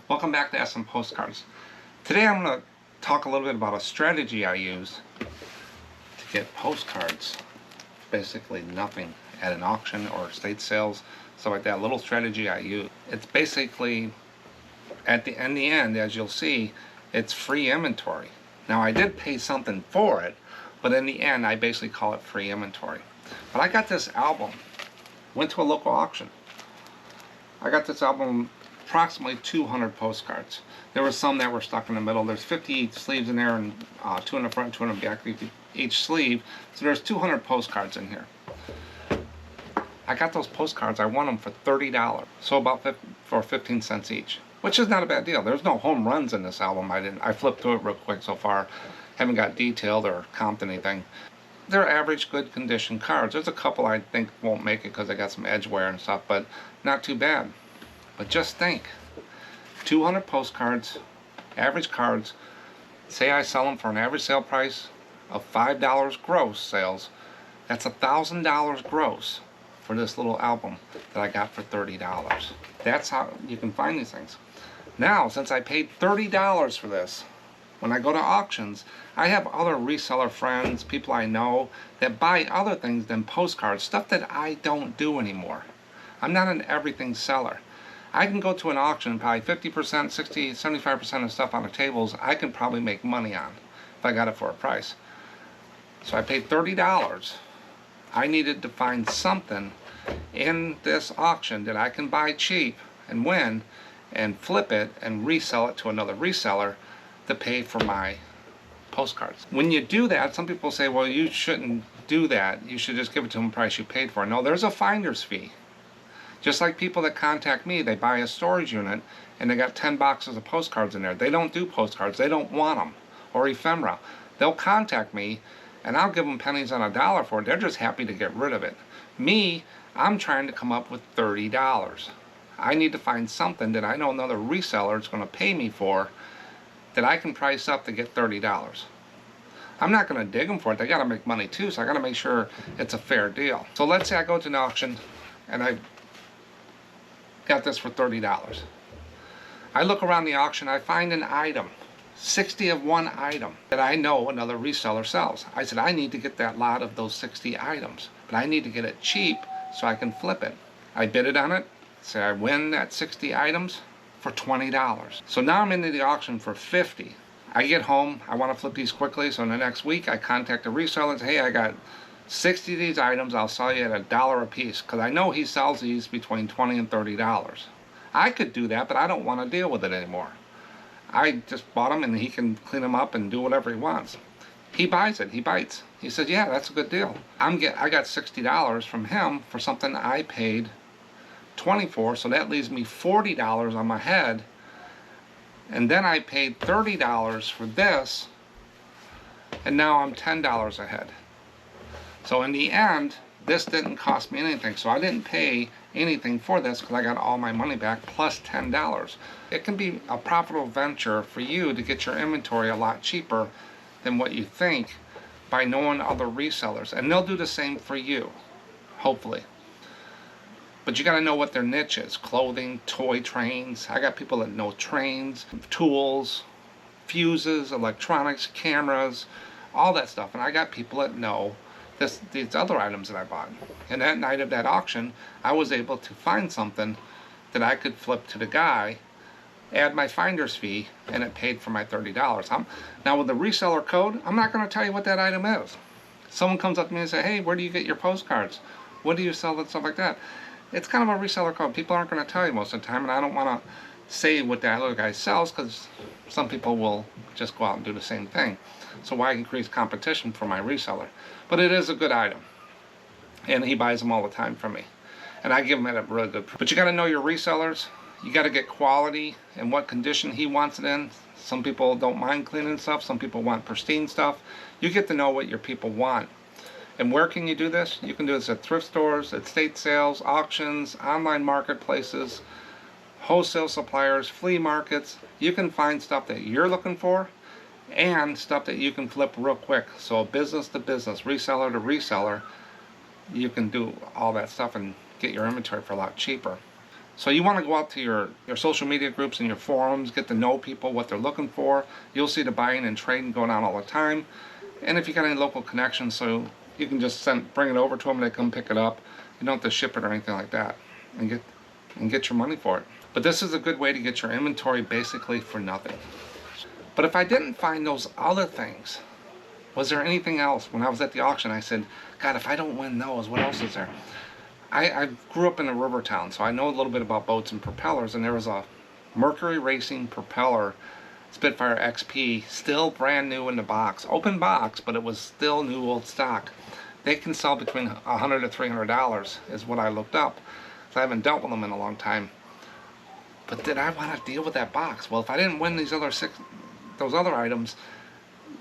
Welcome back to SMPostcards. Today I'm going to talk a little bit about a strategy I use to get postcards. Basically nothing at an auction or estate sales, stuff like that. A little strategy I use. It's basically, in the end, as you'll see, it's free inventory. Now I did pay something for it, but in the end I basically call it free inventory. But I got this album, went to a local auction. I got this album, approximately 200 postcards. There were some that were stuck in the middle. There's 50 sleeves in there, and 2 in the front, 2 in the back, each sleeve. So there's 200 postcards in here. I got those postcards. I won them for $30. So about for 15 cents each, which is not a bad deal. There's no home runs in this album. I flipped through it real quick so far. Haven't got detailed or comped anything. They're average, good condition cards. There's a couple I think won't make it because they got some edge wear and stuff, but not too bad. But just think, 200 postcards, average cards, say I sell them for an average sale price of $5 gross sales, that's $1,000 gross for this little album that I got for $30. That's how you can find these things. Now, since I paid $30 for this, when I go to auctions, I have other reseller friends, people I know, that buy other things than postcards, stuff that I don't do anymore. I'm not an everything seller. I can go to an auction and buy 50%, 60, 75% of stuff on the tables I can probably make money on if I got it for a price. So I paid $30. I needed to find something in this auction that I can buy cheap and win and flip it and resell it to another reseller to pay for my postcards. When you do that, some people say, well, you shouldn't do that. You should just give it to them the price you paid for it. No, there's a finder's fee. Just like people that contact me, they buy a storage unit and they got 10 boxes of postcards in there. They don't do postcards. They don't want them. Or ephemera. They'll contact me and I'll give them pennies on a dollar for it. They're just happy to get rid of it. Me, I'm trying to come up with $30. I need to find something that I know another reseller is going to pay me for that I can price up to get $30. I'm not going to dig them for it. They got to make money too, so I got to make sure it's a fair deal. So let's say I go to an auction and I got this for $30. I look around the auction, I find an item, 60 of one item that I know another reseller sells. I said, I need to get that lot of those 60 items, but I need to get it cheap so I can flip it. I bid it on it, say I win that 60 items for $20. So now I'm into the auction for $50. I get home, I want to flip these quickly, so in the next week I contact the reseller and say, hey, I got 60 of these items, I'll sell you at $1 a piece, because I know he sells these between $20 and $30. I could do that, but I don't want to deal with it anymore. I just bought them and he can clean them up and do whatever he wants. He buys it, he bites. He says, yeah, that's a good deal. I got $60 from him for something I paid $20 for, so that leaves me $40 on my head. And then I paid $30 for this, and now I'm $10 ahead. So in the end, this didn't cost me anything. So I didn't pay anything for this because I got all my money back plus $10. It can be a profitable venture for you to get your inventory a lot cheaper than what you think by knowing other resellers. And they'll do the same for you, hopefully. But you got to know what their niche is. Clothing, toy trains. I got people that know trains, tools, fuses, electronics, cameras, all that stuff. And I got people that know these other items that I bought. And that night of that auction, I was able to find something that I could flip to the guy, add my finder's fee, and it paid for my $30. Now with the reseller code, I'm not going to tell you what that item is. Someone comes up to me and says, hey, where do you get your postcards? What do you sell and stuff like that? It's kind of a reseller code. People aren't going to tell you most of the time, and I don't want to say what that other guy sells because some people will just go out and do the same thing. So why increase competition for my reseller? But it is a good item, and he buys them all the time from me, and I give him at a really good price. But you got to know your resellers. You got to get quality and what condition he wants it in. Some people don't mind cleaning stuff. Some people want pristine stuff. You get to know what your people want. And where can you do this? You can do this at thrift stores, at estate sales, auctions, online marketplaces, wholesale suppliers, flea markets. You can find stuff that you're looking for and stuff that you can flip real quick. So business to business, reseller to reseller, you can do all that stuff and get your inventory for a lot cheaper. So you want to go out to your social media groups and your forums, get to know people, what they're looking for. You'll see the buying and trading going on all the time. And if you got any local connections, so you can just bring it over to them and they come pick it up. You don't have to ship it or anything like that, and get your money for it. But this is a good way to get your inventory basically for nothing. But if I didn't find those other things, was there anything else? When I was at the auction, I said, God, if I don't win those, what else is there? I grew up in a river town, so I know a little bit about boats and propellers, and there was a Mercury Racing propeller Spitfire XP, still brand new in the box. Open box, but it was still new old stock. They can sell between $100 to $300 is what I looked up. So I haven't dealt with them in a long time. But did I want to deal with that box? Well, if I didn't win those other items,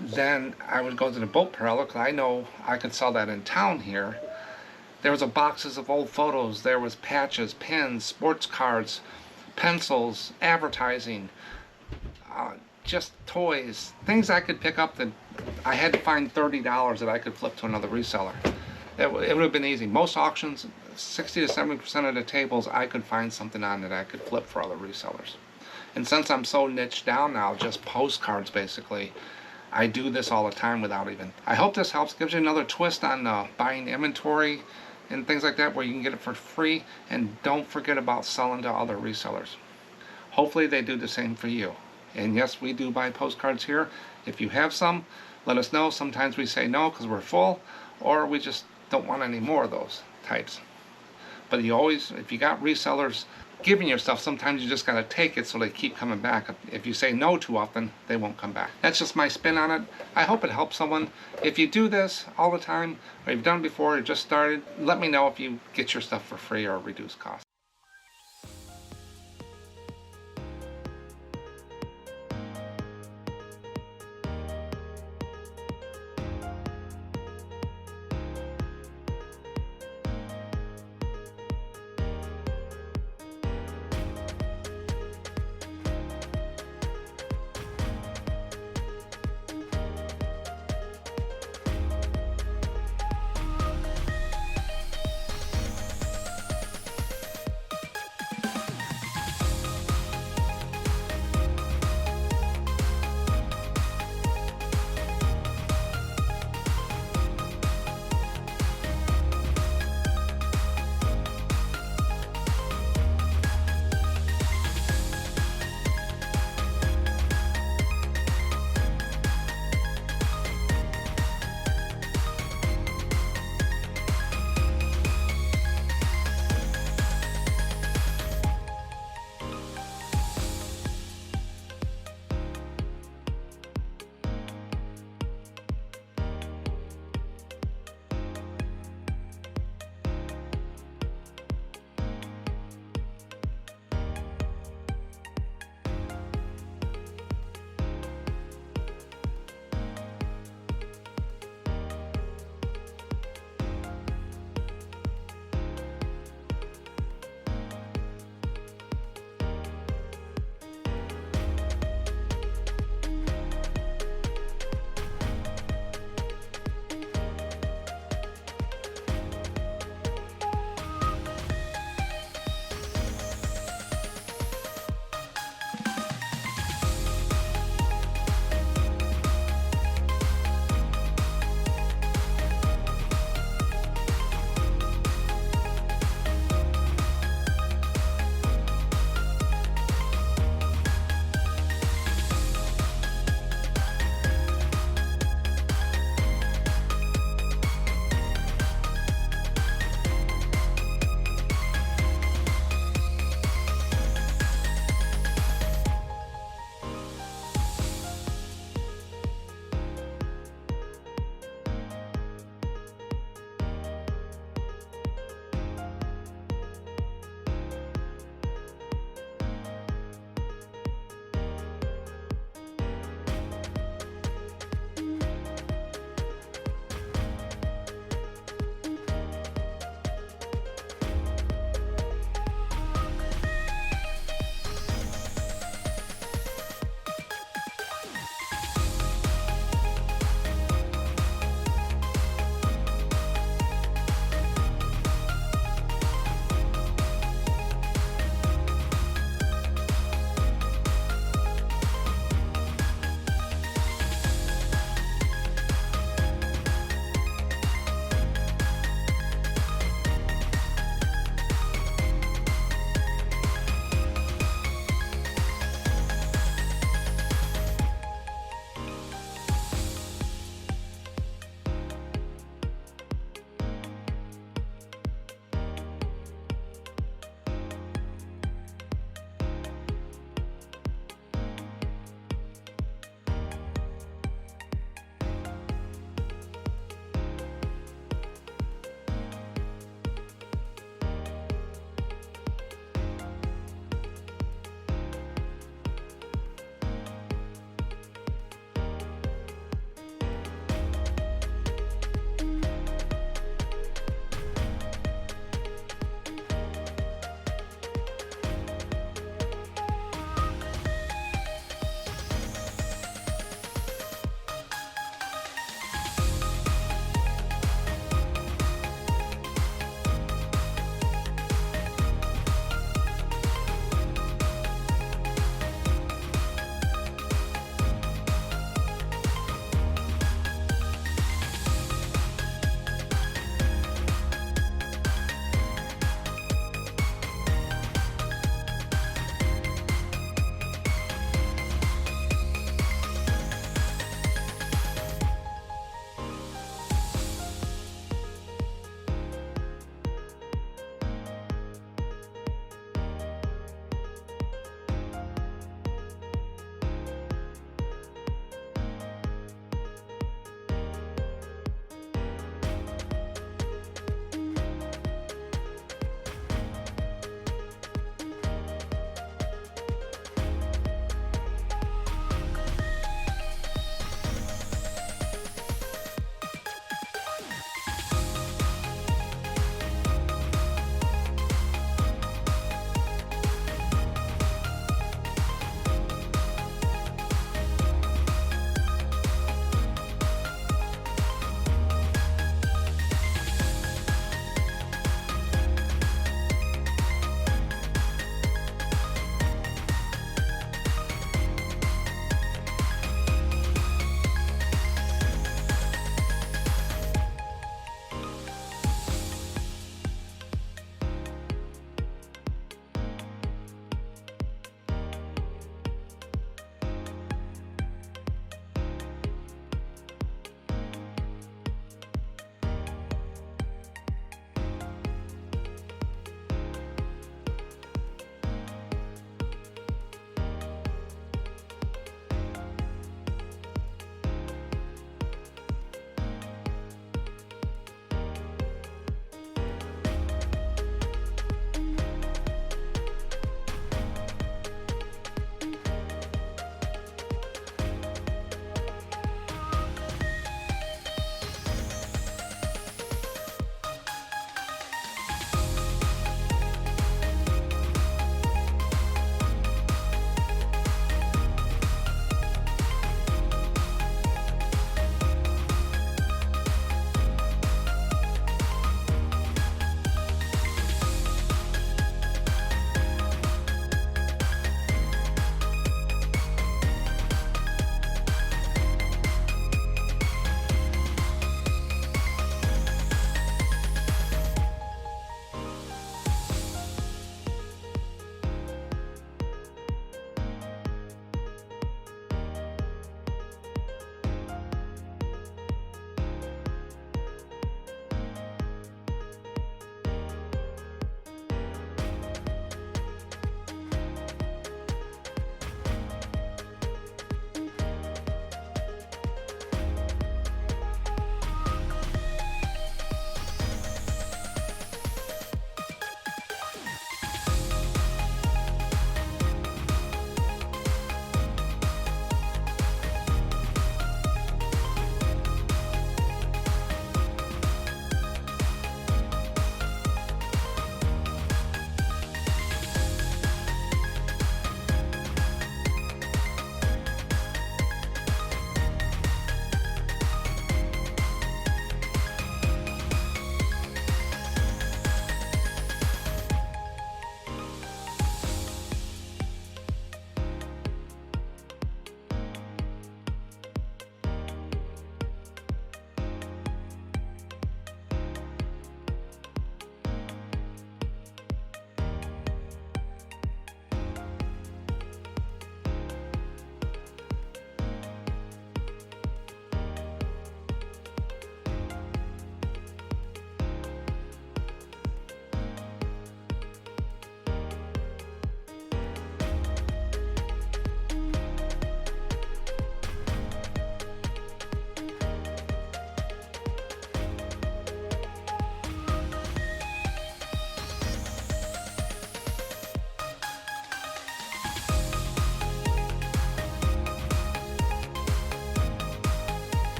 then I would go to the boat parlor, because I know I could sell that in town here. There was boxes of old photos. There was patches, pins, sports cards, pencils, advertising, just toys, things I could pick up that I had to find $30 that I could flip to another reseller. It would have been easy. Most auctions, 60 to 70% of the tables, I could find something on that I could flip for other resellers. And since I'm so niched down now, just postcards basically, I do this all the time without even. I hope this helps, gives you another twist on buying inventory and things like that where you can get it for free, and don't forget about selling to other resellers. Hopefully they do the same for you. And yes, we do buy postcards here. If you have some, let us know. Sometimes we say no because we're full, or we just don't want any more of those types. But you always, if you got resellers giving you stuff, sometimes you just got to take it so they keep coming back. If you say no too often, they won't come back. That's just my spin on it. I hope it helps someone. If you do this all the time, or you've done it before, or just started, let me know if you get your stuff for free or reduced cost.